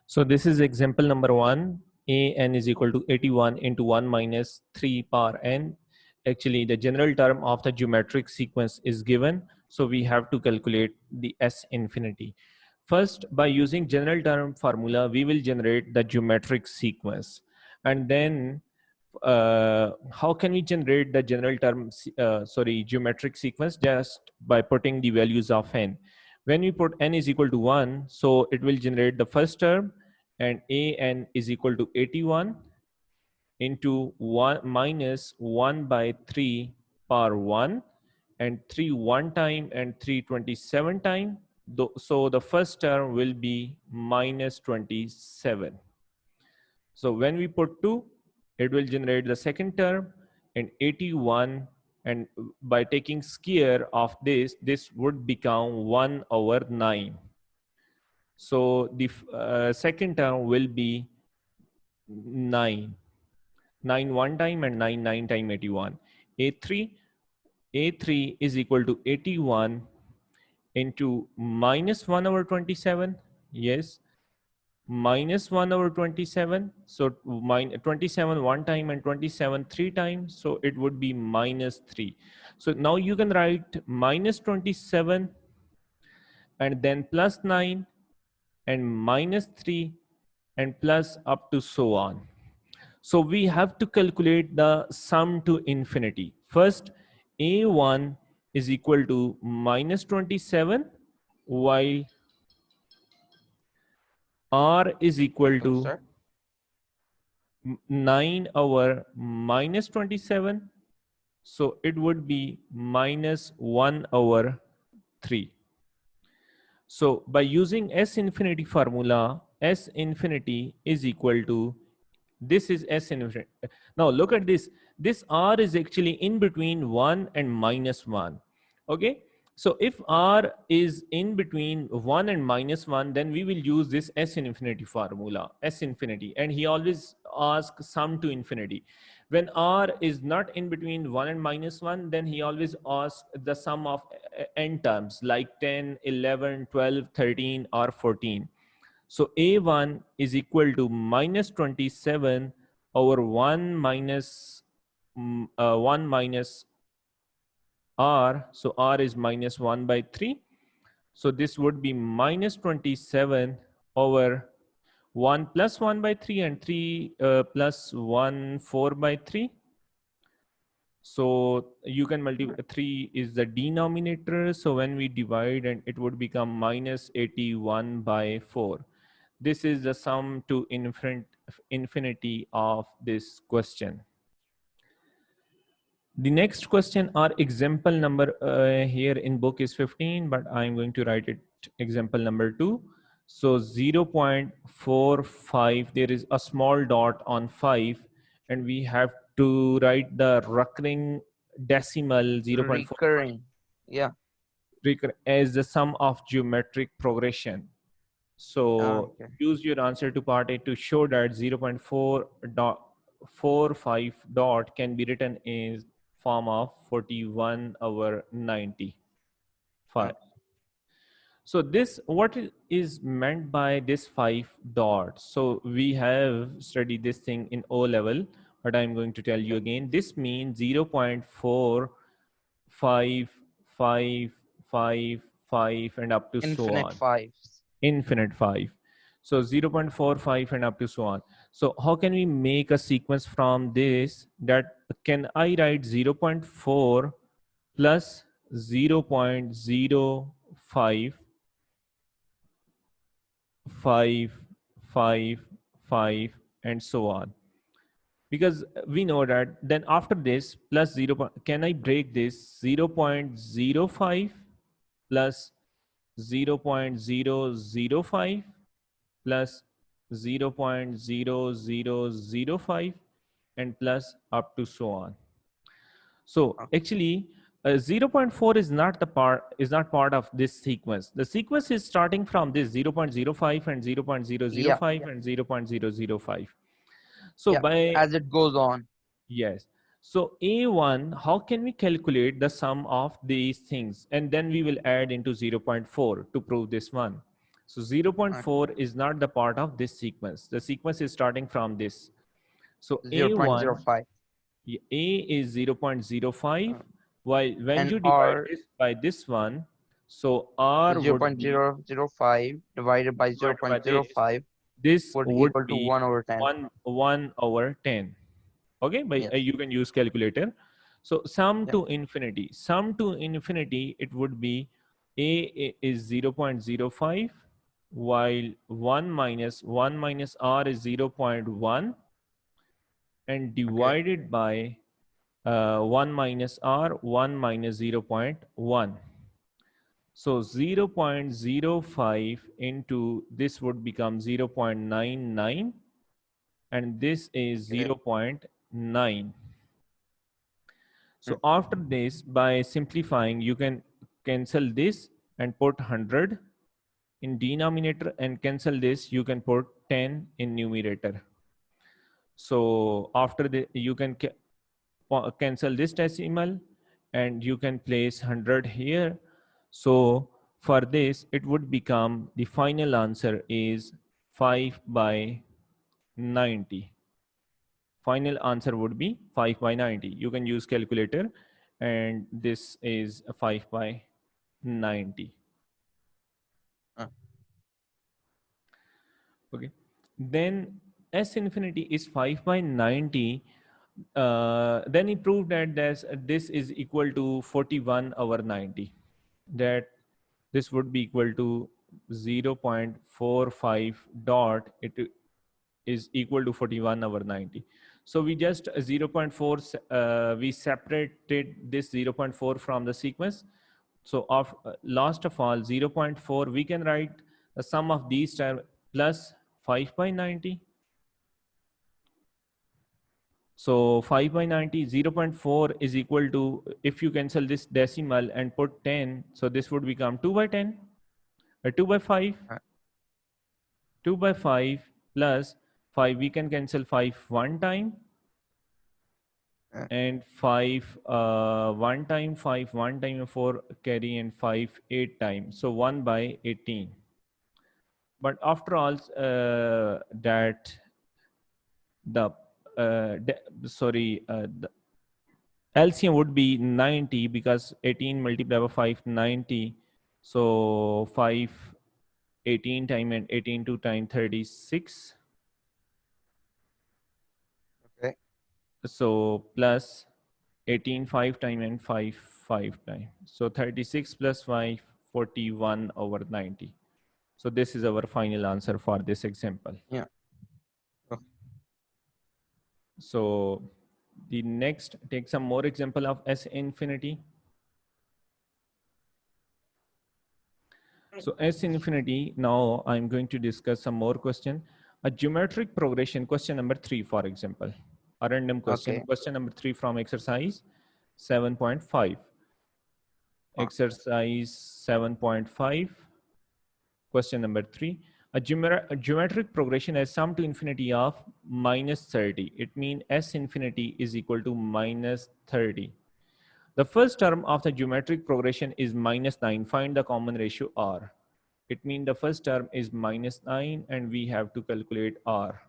So this is example number 1. An is equal to 81 into 1 minus 3 power n. Actually, the general term of the geometric sequence is given. So we have to calculate the S infinity. First, by using general term formula, we will generate the geometric sequence. And then how can we generate the general term, geometric sequence? Just by putting the values of n. When we put n is equal to 1, so it will generate the first term, and an is equal to 81 into 1 minus 1 by 3 power 1, and 3 one time and 3 27 time. So the first term will be minus 27. So when we put 2, it will generate the second term, and 81, and by taking square of this would become 1 over 9. So the second term will be 9. 9 one time and 9 time 81. A3 is equal to 81 into minus 1 over 27. Yes, minus 1 over 27. So 27 one time and 27 three times. So it would be minus 3. So now you can write minus 27 and then plus 9 and minus 3 and plus up to so on. So we have to calculate the sum to infinity. First, A1 is equal to minus 27, while R is equal to 9 over minus 27. So it would be minus 1 over 3. So by using S infinity formula, S infinity is equal to, this is S infinity. Now look at this. This R is actually in between 1 and minus 1. Okay. So if R is in between 1 and minus 1, then we will use this S infinity formula, S infinity. And he always asks sum to infinity. When R is not in between 1 and minus 1, then he always asks the sum of n terms like 10, 11, 12, 13, or 14. So A1 is equal to minus 27 over 1 minus 1 minus R. So R is minus 1 by 3. So this would be minus 27 over 1 plus 1 by 3 and 3 plus 1, 4 by 3. So you can multiply, 3 is the denominator. So when we divide, and it would become minus 81 by 4. This is the sum to infinity of this question. The next question, or example number here in book is 15, but I'm going to write it example number 2. So 0.45, there is a small dot on 5, and we have to write the recurring decimal 0.4 Recurring. Yeah. as the sum of geometric progression. So Okay. use your answer to part A to show that 0.445 dot can be written in form of 41 over 95. So this, what is meant by this 5 dots? So we have studied this thing in O level, but I'm going to tell you again. This means 0.4555 and up to so Infinite on. fives. Infinite 5. So 0.45 and up to so on. So how can we make a sequence from this? That can I write 0.4 plus 0.05 5 5 5 and so on, because we know that then after this plus 0, can I break this 0.05 plus 0.005 plus 0.0005 and plus up to so on. So actually 0.4 is not part of this sequence. The sequence is starting from this 0.05 and 0.005 and 0.005. So by, as it goes on. yes. So A1, how can we calculate the sum of these things? And then we will add into 0.4 to prove this one. So 0.4 is not the part of this sequence. The sequence is starting from this. So 0.05. A is 0.05, while when And you divide R this by this one, so R would be 0.005 divided by divided by this. 0.05 This would would equal to be 1/10. 1/10. Okay, but Yes. you can use calculator. So sum Yeah. to infinity. Sum to infinity, it would be A is 0.05, while 1 minus R is 0.1, and divided by 1 minus R, 1 minus 0.1. So 0.05 into this would become 0.99, and this is Okay. 0.9. So after this, by simplifying, you can cancel this and put 100 in denominator, and cancel this, you can put 10 in numerator. So after the, you can cancel this decimal and you can place 100 here. So for this, it would become, the final answer is 5/90. Final answer would be 5/90. You can use calculator, and this is 5/90. Okay. Then S infinity is 5/90. Then he proved that this is equal to 41/90. That this would be equal to 0.45 dot. It is equal to 41/90. So we just 0.4, we separated this 0.4 from the sequence. So last of all, 0.4, we can write the sum of these terms plus 5/90. So 5/90, 0.4 is equal to, if you cancel this decimal and put 10, so this would become 2/10, 2/5, 2/5 plus 5, we can cancel 5 one time, and 5 one time, 5 one time, and 4 carry, and 5 8 times. So 1/18. But after all, that the the LCM would be 90, because 18 multiplied by 5, 90. So 5, 18 time, and 18 2 time 36. Okay. So plus 18 5 time, and 5 5 time. So 36 plus 5, 41/90. So this is our final answer for this example. Yeah. Okay. So the next, take some more example of S infinity. So S infinity, now I'm going to discuss some more question. A geometric progression, question number 3, for example. A random question, Okay. question number 3 from exercise 7.5. Exercise 7.5, question number 3. A geometric progression has sum to infinity of -30. It means S infinity is equal to -30. The first term of the geometric progression is -9. Find the common ratio R. It means the first term is -9, and we have to calculate R.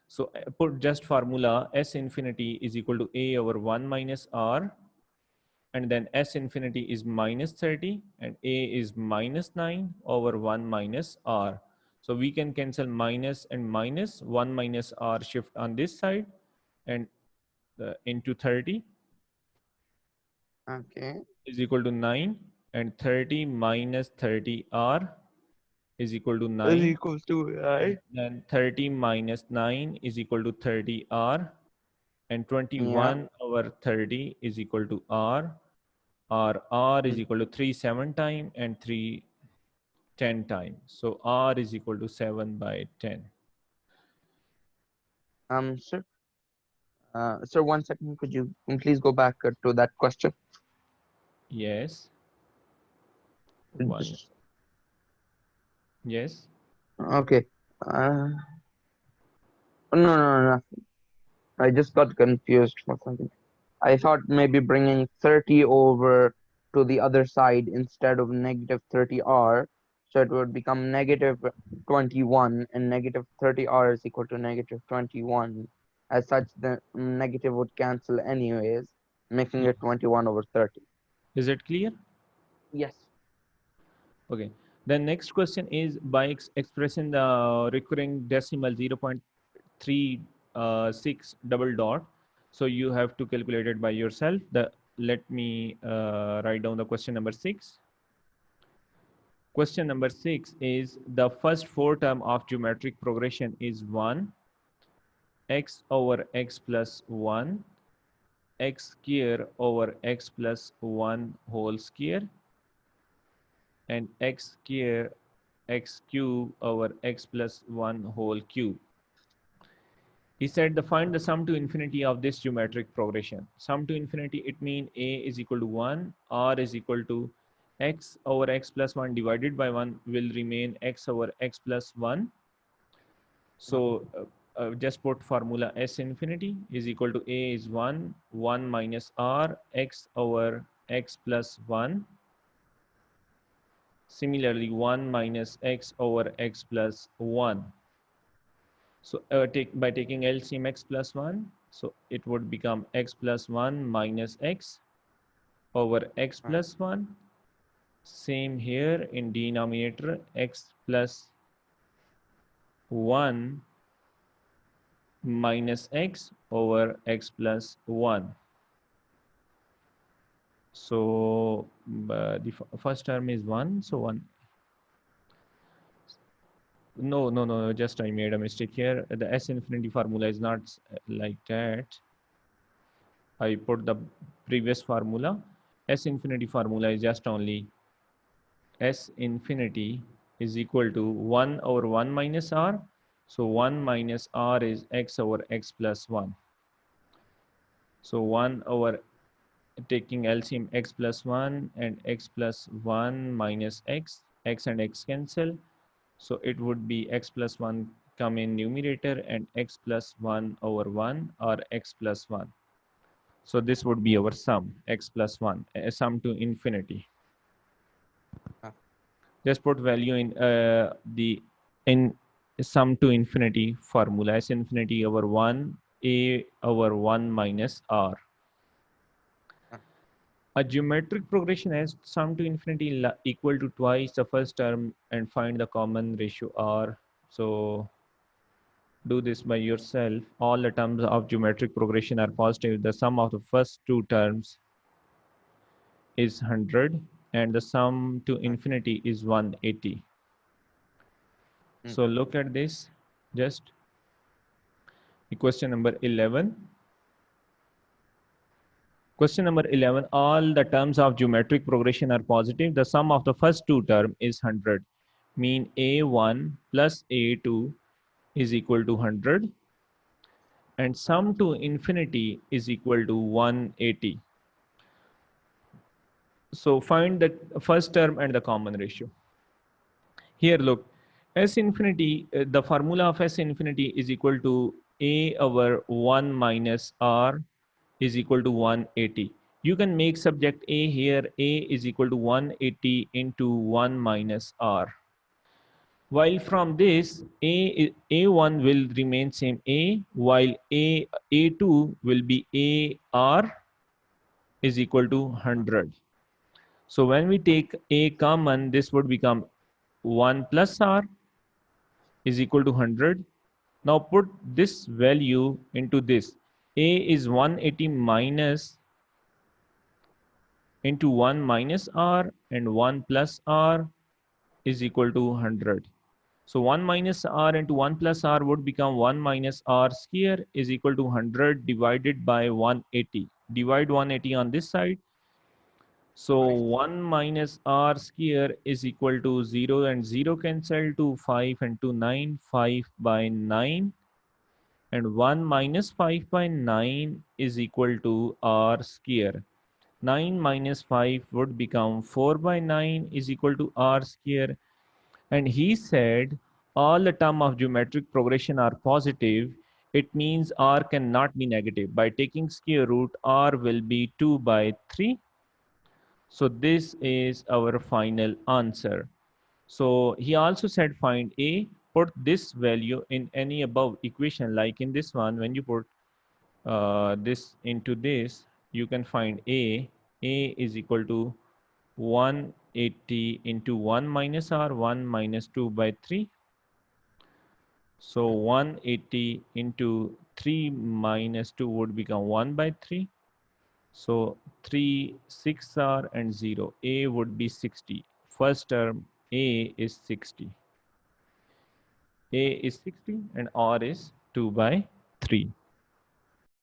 So put just formula, S infinity is equal to A over 1 minus R, and then S infinity is -30, and A is -9 over 1 minus R. So we can cancel minus and minus, 1 minus R shift on this side, and into 30. Okay. Is equal to 9, and 30 minus 30R is equal to 9. Is equal to And then 30 minus 9 is equal to 30R, and 21 over 30 is equal to R. R is equal to 3 7 time, and 3 10 time. So R is equal to 7/10. Sir. Sir, 1 second. Could you please go back to that question? Yes. One. Yes. Okay. No. I just got confused for something. I thought maybe bringing 30 over to the other side instead of -30R. So it would become negative 21, and negative 30r is equal to negative 21. As such, the negative would cancel anyways, making Yeah. it 21 over 30. Is it clear? Yes. Okay. The next question is by expressing the recurring decimal 0.36 double dot. So you have to calculate it by yourself. Let me write down the question number 6. Question number 6 is the first four term of geometric progression is 1, x over x plus 1, x square over x plus 1 whole square, and x square x cube over x plus 1 whole cube. He said the find the sum to infinity of this geometric progression. Sum to infinity, it means a is equal to 1, r is equal to x over x plus 1 divided by 1 will remain x over x plus 1. So just put formula S infinity is equal to a is 1, 1 minus r x over x plus 1. Similarly, 1 minus x over x plus 1. So by taking LCM x plus 1, so it would become x plus 1 minus x over x plus 1. Same here in denominator, x plus 1 minus x over x plus 1. So the first term is 1, so 1. No, just I made a mistake here. The S infinity formula is not like that. I put the previous formula. S infinity formula is just only S infinity is equal to 1 over 1 minus r. So 1 minus r is x over x plus 1. So 1 over taking LCM x plus 1 and x plus 1 minus x and x cancel. So it would be x plus 1 come in numerator and x plus 1 over 1 or x plus 1. So this would be our sum, x plus 1, a sum to infinity. Just put value in the in sum to infinity formula, S infinity over 1, a over 1 minus r. A geometric progression has sum to infinity equal to twice the first term and find the common ratio r. So do this by yourself. All the terms of geometric progression are positive. The sum of the first two terms is 100 and the sum to infinity is 180. So look at this, just question number 11. Question number 11, all the terms of geometric progression are positive. The sum of the first two term is 100. Mean A1 plus A2 is equal to 100. And sum to infinity is equal to 180. So find the first term and the common ratio. Here look, S infinity, the formula of S infinity is equal to A over 1 minus R is equal to 180. You can make subject A here, A is equal to 180 into 1 minus R. While from this, A1 will remain same A, while A2 will be AR is equal to 100. So when we take A common, this would become 1 plus R is equal to 100. Now put this value into this. A is 180 minus into 1 minus R and 1 plus R is equal to 100. So 1 minus R into 1 plus R would become 1 minus R square is equal to 100 divided by 180. Divide 180 on this side. So 1 minus R square is equal to 0 and 0 cancel to 5 and 2 9, 5 by 9. And 1 minus 5 by 9 is equal to R square. 9 minus 5 would become 4 by 9 is equal to R square. And he said all the term of geometric progression are positive. It means R cannot be negative. By taking square root, R will be 2 by 3. So this is our final answer. So he also said find A, put this value in any above equation. Like in this one, when you put this into this, you can find A. A is equal to 180 into 1 minus R, 1 minus 2 by 3. So 180 into 3 minus 2 would become 1 by 3. So 3, 6 R and 0. A would be 60. First term A is 60. A is 60 and R is 2 by 3.